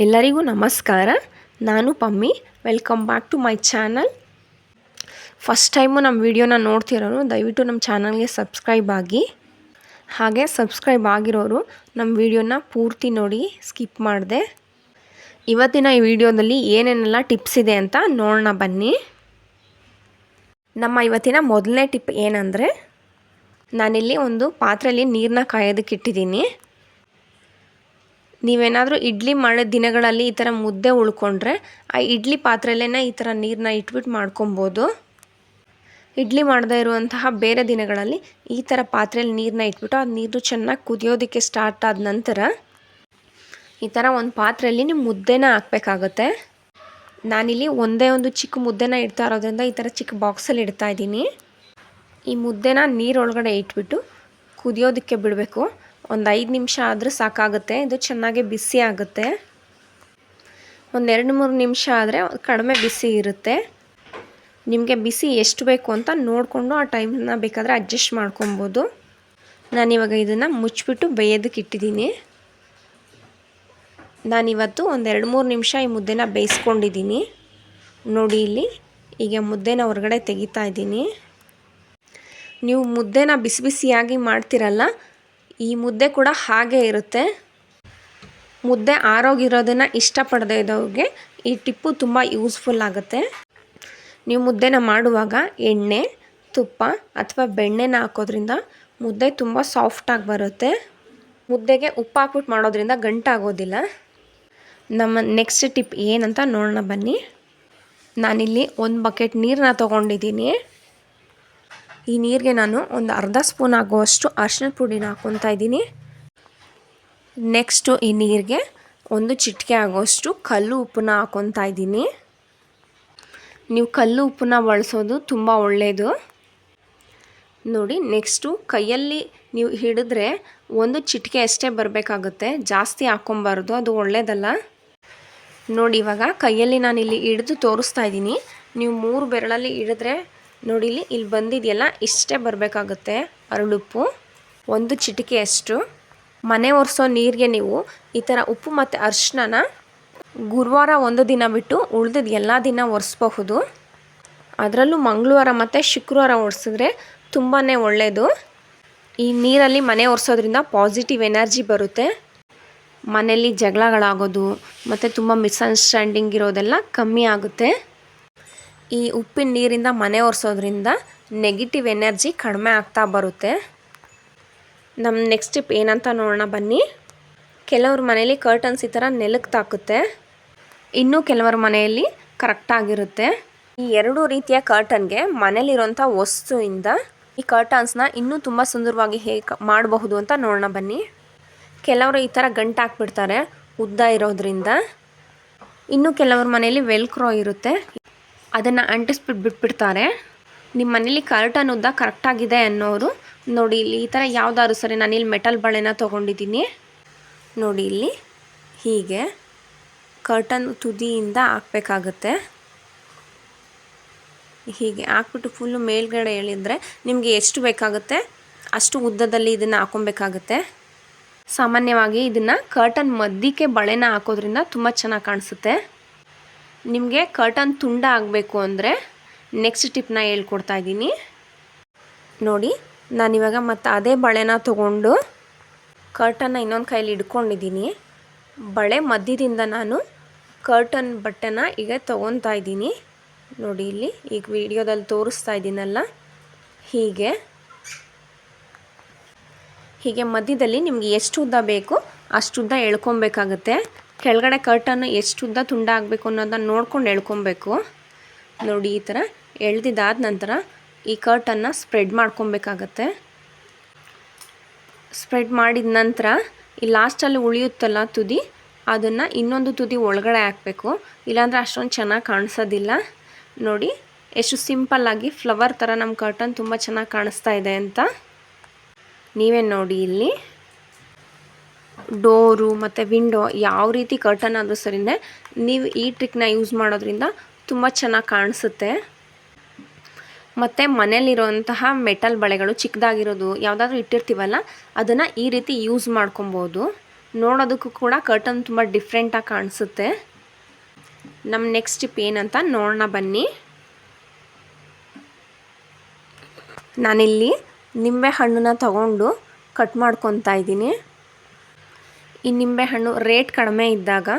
ಎಲ್ಲರಿಗೂ ನಮಸ್ಕಾರ. ನಾನು Pammi. Welcome back to my channel. First time ನಮ್ಮ ವಿಡಿಯೋನ ನೋಡ್ತಿರೋರು ದಯವಿಟ್ಟು ನಮ್ಮ ಚಾನಲ್ಗೆ ಸಬ್ಸ್ಕ್ರೈಬ್ ಆಗಿ. ಹಾಗೆ ಸಬ್ಸ್ಕ್ರೈಬ್ ಆಗಿರೋರು ನಮ್ಮ ವಿಡಿಯೋನ ಪೂರ್ತಿ ನೋಡಿ, ಸ್ಕಿಪ್ ಮಾಡಿದೆ. ಇವತ್ತಿನ ಈ ವಿಡಿಯೋದಲ್ಲಿ ಏನೇನೆಲ್ಲ ಟಿಪ್ಸ್ ಇದೆ ಅಂತ ನೋಡೋಣ ಬನ್ನಿ. ನಮ್ಮ ಇವತ್ತಿನ ಮೊದಲನೇ ಟಿಪ್ ಏನಂದರೆ, ನಾನಿಲ್ಲಿ ಒಂದು ಪಾತ್ರೆಯಲ್ಲಿ ನೀರನ್ನ ಕಾಯೋದಕ್ಕೆ ಇಟ್ಟಿದ್ದೀನಿ. ನೀವೇನಾದರೂ ಇಡ್ಲಿ ಮಾಡೋ ದಿನಗಳಲ್ಲಿ ಈ ಥರ ಮುದ್ದೆ ಉಳ್ಕೊಂಡ್ರೆ ಆ ಇಡ್ಲಿ ಪಾತ್ರೆಯಲ್ಲೇ ಈ ಥರ ನೀರನ್ನ ಇಟ್ಬಿಟ್ಟು ಮಾಡ್ಕೊಬೋದು. ಇಡ್ಲಿ ಮಾಡದೇ ಇರುವಂತಹ ಬೇರೆ ದಿನಗಳಲ್ಲಿ ಈ ಥರ ಪಾತ್ರೆಯಲ್ಲಿ ನೀರನ್ನ ಇಟ್ಬಿಟ್ಟು ಆ ನೀರು ಚೆನ್ನಾಗಿ ಕುದಿಯೋದಕ್ಕೆ ಸ್ಟಾರ್ಟ್ ಆದ ನಂತರ ಈ ಥರ ಒಂದು ಪಾತ್ರೆಯಲ್ಲಿ ನೀವು ಮುದ್ದೆನ ಹಾಕಬೇಕಾಗುತ್ತೆ. ನಾನಿಲ್ಲಿ ಒಂದೇ ಒಂದು ಚಿಕ್ಕ ಮುದ್ದೆನ ಇಡ್ತಾ ಇರೋದ್ರಿಂದ ಈ ಥರ ಚಿಕ್ಕ ಬಾಕ್ಸಲ್ಲಿ ಇಡ್ತಾ ಇದ್ದೀನಿ. ಈ ಮುದ್ದೆನ ನೀರೊಳಗಡೆ ಇಟ್ಬಿಟ್ಟು ಕುದಿಯೋದಕ್ಕೆ ಬಿಡಬೇಕು. ಒಂದು 5 ನಿಮಿಷ ಆದರೂ ಸಾಕಾಗುತ್ತೆ. ಇದು ಚೆನ್ನಾಗಿ ಬಿಸಿ ಆಗುತ್ತೆ. ಒಂದು 2-3 ನಿಮಿಷ ಆದರೆ ಕಡಿಮೆ ಬಿಸಿ ಇರುತ್ತೆ. ನಿಮಗೆ ಬಿಸಿ ಎಷ್ಟು ಬೇಕು ಅಂತ ನೋಡಿಕೊಂಡು ಆ ಟೈಮನ್ನ ಬೇಕಾದರೆ ಅಡ್ಜಸ್ಟ್ ಮಾಡ್ಕೊಬೋದು. ನಾನಿವಾಗ ಇದನ್ನು ಮುಚ್ಚಿಬಿಟ್ಟು ಬೇಯೋದಕ್ಕೆ ಇಟ್ಟಿದ್ದೀನಿ. ನಾನಿವತ್ತು ಒಂದು 2-3 ನಿಮಿಷ ಈ ಮುದ್ದೆನ ಬೇಯಿಸ್ಕೊಂಡಿದ್ದೀನಿ. ನೋಡಿ ಇಲ್ಲಿ ಈಗ ಮುದ್ದೆನ ಹೊರಗಡೆ ತೆಗಿತಾ ಇದ್ದೀನಿ. ನೀವು ಮುದ್ದೆನ ಬಿಸಿ ಬಿಸಿಯಾಗಿ ಮಾಡ್ತಿರಲ್ಲ, ಈ ಮುದ್ದೆ ಕೂಡ ಹಾಗೆ ಇರುತ್ತೆ. ಮುದ್ದೆ ಆರೋಗಿರೋದನ್ನು ಇಷ್ಟಪಡದೇ ಇದ್ದವ್ರಿಗೆ ಈ ಟಿಪ್ಪು ತುಂಬ ಯೂಸ್ಫುಲ್ ಆಗುತ್ತೆ. ನೀವು ಮುದ್ದೆನ ಮಾಡುವಾಗ ಎಣ್ಣೆ, ತುಪ್ಪ ಅಥವಾ ಬೆಣ್ಣೆನ ಹಾಕೋದ್ರಿಂದ ಮುದ್ದೆ ತುಂಬ ಸಾಫ್ಟಾಗಿ ಬರುತ್ತೆ. ಮುದ್ದೆಗೆ ಉಪ್ಪು ಹಾಕ್ಬಿಟ್ಟು ಮಾಡೋದ್ರಿಂದ ಗಂಟಾಗೋದಿಲ್ಲ. ನಮ್ಮ ನೆಕ್ಸ್ಟ್ ಟಿಪ್ ಏನಂತ ನೋಡೋಣ ಬನ್ನಿ. ನಾನಿಲ್ಲಿ 1 ಬಕೆಟ್ ನೀರನ್ನ ತೊಗೊಂಡಿದ್ದೀನಿ. ಈ ನೀರಿಗೆ ನಾನು ಒಂದು ಅರ್ಧ ಸ್ಪೂನ್ ಆಗುವಷ್ಟು ಅರಿಶಿನ ಪುಡಿನ ಹಾಕ್ಕೊತಾ ಇದ್ದೀನಿ. ನೆಕ್ಸ್ಟು ಈ ನೀರಿಗೆ 1 ಚಿಟಿಕೆ ಆಗುವಷ್ಟು ಕಲ್ಲು ಉಪ್ಪನ್ನ ಹಾಕ್ಕೊತಾ ಇದ್ದೀನಿ. ನೀವು ಕಲ್ಲು ಉಪ್ಪನ್ನ ಬಳಸೋದು ತುಂಬ ಒಳ್ಳೆಯದು. ನೋಡಿ, ನೆಕ್ಸ್ಟು ಕೈಯಲ್ಲಿ ನೀವು ಹಿಡಿದ್ರೆ 1 ಚಿಟಿಕೆ ಅಷ್ಟೇ ಬರಬೇಕಾಗುತ್ತೆ, ಜಾಸ್ತಿ ಹಾಕ್ಕೊಬಾರ್ದು, ಅದು ಒಳ್ಳೆಯದಲ್ಲ. ನೋಡಿ, ಇವಾಗ ಕೈಯಲ್ಲಿ ನಾನಿಲ್ಲಿ ಹಿಡಿದು ತೋರಿಸ್ತಾ ಇದ್ದೀನಿ. ನೀವು 3 ಬೆರಳಲ್ಲಿ ಹಿಡಿದ್ರೆ ನೋಡಿ ಇಲ್ಲಿ ಬಂದಿದೆಯಲ್ಲ, ಇಷ್ಟೇ ಬರಬೇಕಾಗುತ್ತೆ ಅರಳುಪ್ಪು, 1 ಚಿಟಿಕೆಯಷ್ಟು. ಮನೆ ಒರೆಸೋ ನೀರಿಗೆ ನೀವು ಈ ಥರ ಉಪ್ಪು ಮತ್ತು ಅರಿಶಿನ ಗುರುವಾರ ಒಂದು ದಿನ ಬಿಟ್ಟು ಉಳಿದಿದ್ದು ಎಲ್ಲ ದಿನ ಒರೆಸ್ಬಹುದು. ಅದರಲ್ಲೂ ಮಂಗಳವಾರ ಮತ್ತು ಶುಕ್ರವಾರ ಒರೆಸಿದ್ರೆ ತುಂಬಾ ಒಳ್ಳೆಯದು. ಈ ನೀರಲ್ಲಿ ಮನೆ ಒರೆಸೋದ್ರಿಂದ ಪಾಸಿಟಿವ್ ಎನರ್ಜಿ ಬರುತ್ತೆ. ಮನೆಯಲ್ಲಿ ಜಗಳಗಳಾಗೋದು ಮತ್ತು ತುಂಬ ಮಿಸ್ಅಂಡರ್ಸ್ಟ್ಯಾಂಡಿಂಗ್ ಇರೋದೆಲ್ಲ ಕಮ್ಮಿ ಆಗುತ್ತೆ. ಈ ಉಪ್ಪಿನ ನೀರಿಂದ ಮನೆ ಒರೆಸೋದ್ರಿಂದ ನೆಗೆಟಿವ್ ಎನರ್ಜಿ ಕಡಿಮೆ ಆಗ್ತಾ ಬರುತ್ತೆ. ನಮ್ಮ ನೆಕ್ಸ್ಟ್ ಟಿಪ್ ಏನಂತ ನೋಡೋಣ ಬನ್ನಿ. ಕೆಲವ್ರ ಮನೆಯಲ್ಲಿ ಕರ್ಟನ್ಸ್ ಈ ಥರ ನೆಲಕ್ಕೆ ತಾಕುತ್ತೆ, ಇನ್ನೂ ಕೆಲವರ ಮನೆಯಲ್ಲಿ ಕರೆಕ್ಟಾಗಿರುತ್ತೆ. ಈ 2 ರೀತಿಯ ಕರ್ಟನ್ಗೆ ಮನೇಲಿರೋಂಥ ವಸ್ತುವಿಂದ ಈ ಕರ್ಟನ್ಸ್ನ ಇನ್ನೂ ತುಂಬ ಸುಂದರವಾಗಿ ಹೇಗೆ ಮಾಡಬಹುದು ಅಂತ ನೋಡೋಣ ಬನ್ನಿ. ಕೆಲವರು ಈ ಥರ ಗಂಟು ಹಾಕ್ಬಿಡ್ತಾರೆ ಉದ್ದ ಇರೋದ್ರಿಂದ. ಇನ್ನು ಕೆಲವ್ರ ಮನೆಯಲ್ಲಿ ವೆಲ್ಕ್ರೋ ಇರುತ್ತೆ, ಅದನ್ನು ಅಂಟಿಸ್ಬಿಟ್ಟು ಬಿಟ್ಬಿಡ್ತಾರೆ. ನಿಮ್ಮ ಮನೇಲಿ ಕರ್ಟನ್ ಉದ್ದ ಕರೆಕ್ಟಾಗಿದೆ ಅನ್ನೋರು ನೋಡಿ ಇಲ್ಲಿ ಈ ಥರ ಯಾವುದಾದ್ರು ಸರಿ, ನಾನಿಲ್ಲಿ ಮೆಟಲ್ ಬಳೆನ ತೊಗೊಂಡಿದ್ದೀನಿ. ನೋಡಿ ಇಲ್ಲಿ ಹೀಗೆ ಕರ್ಟನ್ ತುದಿಯಿಂದ ಹಾಕಬೇಕಾಗುತ್ತೆ. ಹೀಗೆ ಹಾಕ್ಬಿಟ್ಟು ಫುಲ್ಲು ಮೇಲ್ಗಡೆ ಎಳೆದ್ರೆ ನಿಮಗೆ ಎಷ್ಟು ಬೇಕಾಗುತ್ತೆ ಅಷ್ಟು ಉದ್ದದಲ್ಲಿ ಇದನ್ನು ಹಾಕೊಬೇಕಾಗುತ್ತೆ. ಸಾಮಾನ್ಯವಾಗಿ ಇದನ್ನು ಕರ್ಟನ್ ಮಧ್ಯಕ್ಕೆ ಬಳೆನ ಹಾಕೋದ್ರಿಂದ ತುಂಬ ಚೆನ್ನಾಗಿ ಕಾಣಿಸುತ್ತೆ. ನಿಮಗೆ ಕರ್ಟನ್ ತುಂಡ ಆಗಬೇಕು ಅಂದರೆ ನೆಕ್ಸ್ಟ್ ಟಿಪ್ನ ಹೇಳ್ಕೊಡ್ತಾ ಇದ್ದೀನಿ. ನೋಡಿ, ನಾನಿವಾಗ ಮತ್ತು ಅದೇ ಬಳೆನ ತೊಗೊಂಡು ಕರ್ಟನ್ನ ಇನ್ನೊಂದು ಕೈಯಲ್ಲಿ ಹಿಡ್ಕೊಂಡಿದ್ದೀನಿ. ಬಳೆ ಮಧ್ಯದಿಂದ ನಾನು ಕರ್ಟನ್ ಬಟ್ಟೆನ ಈಗ ತೊಗೊತಾ ಇದ್ದೀನಿ. ನೋಡಿ ಇಲ್ಲಿ ಈಗ ವಿಡಿಯೋದಲ್ಲಿ ತೋರಿಸ್ತಾ ಇದ್ದೀನಲ್ಲ, ಹೀಗೆ ಮಧ್ಯದಲ್ಲಿ ನಿಮಗೆ ಎಷ್ಟು ಉದ್ದ ಬೇಕು ಅಷ್ಟು ಉದ್ದ ಎಳ್ಕೊಬೇಕಾಗುತ್ತೆ. ಕೆಳಗಡೆ ಕರ್ಟನ್ನು ಎಷ್ಟು ಉದ್ದ ತುಂಡ ಆಗಬೇಕು ಅನ್ನೋದನ್ನು ನೋಡ್ಕೊಂಡು ಎಳ್ಕೊಬೇಕು. ನೋಡಿ, ಈ ಥರ ಎಳ್ದಿದ್ದಾದ ನಂತರ ಈ ಕರ್ಟನ್ನು ಸ್ಪ್ರೆಡ್ ಮಾಡ್ಕೊಬೇಕಾಗತ್ತೆ. ಸ್ಪ್ರೆಡ್ ಮಾಡಿದ ನಂತರ ಈ ಲಾಸ್ಟಲ್ಲಿ ಉಳಿಯುತ್ತಲ್ಲ ತುದಿ, ಅದನ್ನು ಇನ್ನೊಂದು ತುದಿ ಒಳಗಡೆ ಹಾಕಬೇಕು, ಇಲ್ಲಾಂದರೆ ಅಷ್ಟೊಂದು ಚೆನ್ನಾಗಿ ಕಾಣಿಸೋದಿಲ್ಲ. ನೋಡಿ ಎಷ್ಟು ಸಿಂಪಲ್ಲಾಗಿ ಫ್ಲವರ್ ಥರ ನಮ್ಮ ಕರ್ಟನ್ ತುಂಬ ಚೆನ್ನಾಗಿ ಕಾಣಿಸ್ತಾ ಇದೆ ಅಂತ. ನೀವೇ ನೋಡಿ, ಇಲ್ಲಿ ಡೋರು ಮತ್ತು ವಿಂಡೋ ಯಾವ ರೀತಿ ಕರ್ಟನ್ ಆದರೂ ಸರಿನೇ ನೀವು ಈ ಟ್ರಿಕ್ನ ಯೂಸ್ ಮಾಡೋದ್ರಿಂದ ತುಂಬ ಚೆನ್ನಾಗಿ ಕಾಣಿಸುತ್ತೆ. ಮತ್ತು ಮನೇಲಿರೋಂತಹ ಮೆಟಲ್ ಬಳೆಗಳು ಚಿಕ್ಕದಾಗಿರೋದು ಯಾವುದಾದ್ರೂ ಇಟ್ಟಿರ್ತೀವಲ್ಲ, ಅದನ್ನು ಈ ರೀತಿ ಯೂಸ್ ಮಾಡ್ಕೊಬೋದು. ನೋಡೋದಕ್ಕೂ ಕೂಡ ಕರ್ಟನ್ ತುಂಬ ಡಿಫ್ರೆಂಟಾಗಿ ಕಾಣಿಸುತ್ತೆ. ನಮ್ಮ ನೆಕ್ಸ್ಟ್ ಟಿಪ್ ಏನಂತ ನೋಡೋಣ ಬನ್ನಿ. ನಾನಿಲ್ಲಿ ನಿಂಬೆ ಹಣ್ಣನ್ನ ತಗೊಂಡು ಕಟ್ ಮಾಡ್ಕೊತಾ ಇದ್ದೀನಿ. ಈ ನಿಂಬೆಹಣ್ಣು ರೇಟ್ ಕಡಿಮೆ ಇದ್ದಾಗ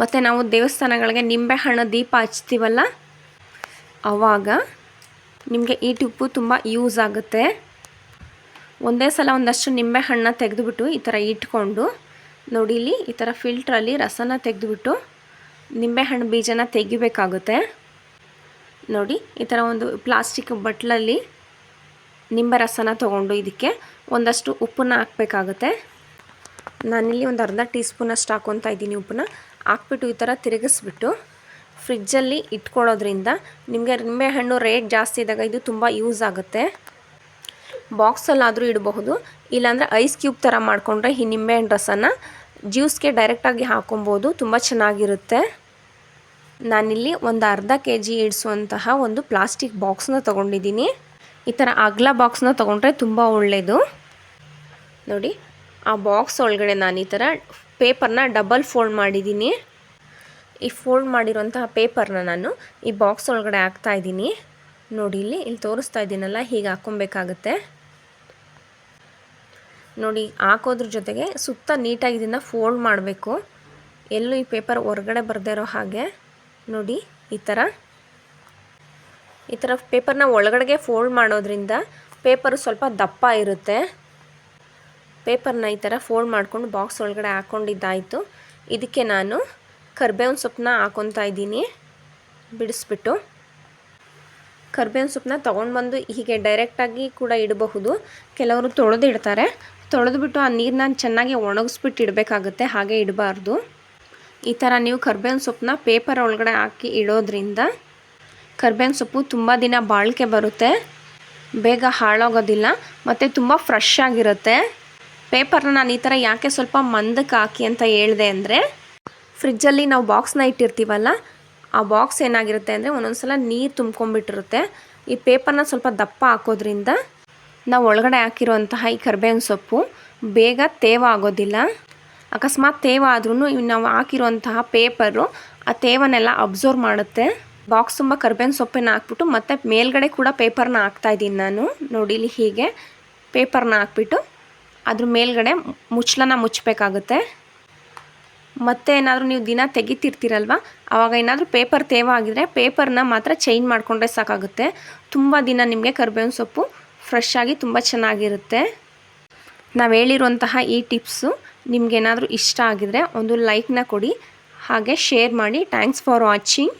ಮತ್ತು ನಾವು ದೇವಸ್ಥಾನಗಳಿಗೆ ನಿಂಬೆಹಣ್ಣು ದೀಪ ಹಚ್ತೀವಲ್ಲ, ಆವಾಗ ನಿಮಗೆ ಈ ಟಿಪ್ಪು ತುಂಬ ಯೂಸ್ ಆಗುತ್ತೆ. ಒಂದೇ ಸಲ ಒಂದಷ್ಟು ನಿಂಬೆಹಣ್ಣನ್ನ ತೆಗೆದುಬಿಟ್ಟು ಈ ಥರ ಇಟ್ಕೊಂಡು ನೋಡಿ, ಇಲ್ಲಿ ಈ ಥರ ಫಿಲ್ಟ್ರಲ್ಲಿ ರಸನ ತೆಗೆದುಬಿಟ್ಟು ನಿಂಬೆಹಣ್ಣು ಬೀಜನ ತೆಗಿಬೇಕಾಗುತ್ತೆ. ನೋಡಿ, ಈ ಥರ ಒಂದು ಪ್ಲಾಸ್ಟಿಕ್ ಬಟ್ಲಲ್ಲಿ ನಿಂಬೆ ರಸನ ತೊಗೊಂಡು ಇದಕ್ಕೆ ಒಂದಷ್ಟು ಉಪ್ಪನ್ನ ಹಾಕಬೇಕಾಗುತ್ತೆ. ನಾನಿಲ್ಲಿ ಒಂದು ಅರ್ಧ ಟೀ ಸ್ಪೂನಷ್ಟು ಹಾಕ್ಕೊತಾ ಇದ್ದೀನಿ. ಉಪ್ಪನ್ನ ಹಾಕ್ಬಿಟ್ಟು ಈ ಥರ ತಿರುಗಿಸ್ಬಿಟ್ಟು ಫ್ರಿಜ್ಜಲ್ಲಿ ಇಟ್ಕೊಳ್ಳೋದ್ರಿಂದ ನಿಮಗೆ ನಿಂಬೆಹಣ್ಣು ರೇಟ್ ಜಾಸ್ತಿ ಇದ್ದಾಗ ಇದು ತುಂಬ ಯೂಸ್ ಆಗುತ್ತೆ. ಬಾಕ್ಸಲ್ಲಾದರೂ ಇಡಬಹುದು, ಇಲ್ಲಾಂದರೆ ಐಸ್ ಕ್ಯೂಬ್ ಥರ ಮಾಡಿಕೊಂಡ್ರೆ ಈ ನಿಂಬೆಹಣ್ಣು ರಸನ ಜ್ಯೂಸ್ಗೆ ಡೈರೆಕ್ಟಾಗಿ ಹಾಕೊಬೋದು, ತುಂಬ ಚೆನ್ನಾಗಿರುತ್ತೆ. ನಾನಿಲ್ಲಿ ಒಂದು ಅರ್ಧ kg ಇಡಿಸುವಂತಹ ಒಂದು ಪ್ಲಾಸ್ಟಿಕ್ ಬಾಕ್ಸ್ನ ತೊಗೊಂಡಿದ್ದೀನಿ. ಈ ಥರ ಅಗಲ ಬಾಕ್ಸ್ನ ತೊಗೊಂಡ್ರೆ ತುಂಬ ಒಳ್ಳೆಯದು. ನೋಡಿ, ಆ ಬಾಕ್ಸ್ ಒಳಗಡೆ ನಾನು ಈ ಥರ ಪೇಪರ್ನ ಡಬಲ್ ಫೋಲ್ಡ್ ಮಾಡಿದ್ದೀನಿ. ಈ ಫೋಲ್ಡ್ ಮಾಡಿರೋಂತಹ ಪೇಪರ್ನ ನಾನು ಈ ಬಾಕ್ಸ್ ಒಳಗಡೆ ಹಾಕ್ತಾಯಿದ್ದೀನಿ. ನೋಡಿ, ಇಲ್ಲಿ ತೋರಿಸ್ತಾ ಇದ್ದೀನಲ್ಲ, ಹೀಗೆ ಹಾಕ್ಕೊಬೇಕಾಗತ್ತೆ. ನೋಡಿ, ಹಾಕೋದ್ರ ಜೊತೆಗೆ ಸುತ್ತ ನೀಟಾಗಿ ಇದನ್ನು ಫೋಲ್ಡ್ ಮಾಡಬೇಕು, ಎಲ್ಲೂ ಈ ಪೇಪರ್ ಹೊರಗಡೆ ಬರದೇ ಇರೋ ಹಾಗೆ. ನೋಡಿ, ಈ ಥರ ಪೇಪರ್ನ ಒಳಗಡೆಗೆ ಫೋಲ್ಡ್ ಮಾಡೋದ್ರಿಂದ ಪೇಪರು ಸ್ವಲ್ಪ ದಪ್ಪ ಇರುತ್ತೆ. ಪೇಪರ್ನ ಈ ಥರ ಫೋಲ್ಡ್ ಮಾಡಿಕೊಂಡು ಬಾಕ್ಸ್ ಒಳಗಡೆ ಹಾಕ್ಕೊಂಡಿದ್ದಾಯಿತು. ಇದಕ್ಕೆ ನಾನು ಕರ್ಬೇವಿನ ಸೊಪ್ಪನ್ನ ಹಾಕ್ಕೊತಾ ಇದ್ದೀನಿ. ಬಿಡಿಸ್ಬಿಟ್ಟು ಕರ್ಬೇವಿನ ಸೊಪ್ಪನ್ನ ತೊಗೊಂಡು ಬಂದು ಹೀಗೆ ಡೈರೆಕ್ಟಾಗಿ ಕೂಡ ಇಡಬಹುದು. ಕೆಲವರು ತೊಳೆದು ಇಡ್ತಾರೆ. ತೊಳೆದುಬಿಟ್ಟು ಆ ನೀರನ್ನ ಚೆನ್ನಾಗಿ ಒಣಗಿಸ್ಬಿಟ್ಟು ಇಡಬೇಕಾಗುತ್ತೆ, ಹಾಗೆ ಇಡಬಾರ್ದು. ಈ ಥರ ನೀವು ಕರ್ಬೇವಿನ ಸೊಪ್ಪನ್ನ ಪೇಪರ್ ಒಳಗಡೆ ಹಾಕಿ ಇಡೋದ್ರಿಂದ ಕರ್ಬೇವಿನ ಸೊಪ್ಪು ತುಂಬ ದಿನ ಬಾಳಿಕೆ ಬರುತ್ತೆ, ಬೇಗ ಹಾಳಾಗೋದಿಲ್ಲ ಮತ್ತು ತುಂಬ ಫ್ರೆಶ್ ಆಗಿರುತ್ತೆ. ಪೇಪರ್ನ ನಾನು ಈ ಥರ ಯಾಕೆ ಸ್ವಲ್ಪ ಮಂದಕ್ಕೆ ಹಾಕಿ ಅಂತ ಹೇಳಿದೆ ಅಂದರೆ, ಫ್ರಿಜ್ಜಲ್ಲಿ ನಾವು ಬಾಕ್ಸ್ನ ಇಟ್ಟಿರ್ತೀವಲ್ಲ, ಆ ಬಾಕ್ಸ್ ಏನಾಗಿರುತ್ತೆ ಅಂದರೆ ಒಂದೊಂದು ಸಲ ನೀರು ತುಂಬ್ಕೊಂಡ್ಬಿಟ್ಟಿರುತ್ತೆ. ಈ ಪೇಪರ್ನ ಸ್ವಲ್ಪ ದಪ್ಪ ಹಾಕೋದ್ರಿಂದ ನಾವು ಒಳಗಡೆ ಹಾಕಿರುವಂತಹ ಈ ಕರ್ಬೇವಿನ ಸೊಪ್ಪು ಬೇಗ ತೇವ ಆಗೋದಿಲ್ಲ. ಅಕಸ್ಮಾತ್ ತೇವ ಆದ್ರೂ ನಾವು ಹಾಕಿರುವಂತಹ ಪೇಪರು ಆ ತೇವನ್ನೆಲ್ಲ ಅಬ್ಸರ್ವ್ ಮಾಡುತ್ತೆ. ಬಾಕ್ಸ್ ತುಂಬ ಕರ್ಬೇವಿನ ಸೊಪ್ಪನ್ನು ಹಾಕ್ಬಿಟ್ಟು ಮತ್ತು ಮೇಲ್ಗಡೆ ಕೂಡ ಪೇಪರ್ನ ಹಾಕ್ತಾಯಿದ್ದೀನಿ ನಾನು. ನೋಡಿ, ಇಲ್ಲಿ ಹೀಗೆ ಪೇಪರ್ನ ಹಾಕ್ಬಿಟ್ಟು ಅದ್ರ ಮೇಲ್ಗಡೆ ಮುಚ್ಚಳನ ಮುಚ್ಚಬೇಕಾಗುತ್ತೆ. ಮತ್ತು ಏನಾದರೂ ನೀವು ದಿನ ತೆಗಿತಿರ್ತೀರಲ್ವ, ಆವಾಗ ಏನಾದರೂ ಪೇಪರ್ ತೇವ ಆಗಿದ್ರೆ ಪೇಪರ್ನ ಮಾತ್ರ ಚೇಂಜ್ ಮಾಡಿಕೊಂಡ್ರೆ ಸಾಕಾಗುತ್ತೆ. ತುಂಬ ದಿನ ನಿಮಗೆ ಕರ್ಬೇವಿನ ಸೊಪ್ಪು ಫ್ರೆಶ್ ಆಗಿ ತುಂಬ ಚೆನ್ನಾಗಿರುತ್ತೆ. ನಾವು ಹೇಳಿರುವಂತಹ ಈ ಟಿಪ್ಸು ನಿಮಗೇನಾದರೂ ಇಷ್ಟ ಆಗಿದರೆ ಒಂದು ಲೈಕ್ನ ಕೊಡಿ, ಹಾಗೆ ಶೇರ್ ಮಾಡಿ. Thanks for watching.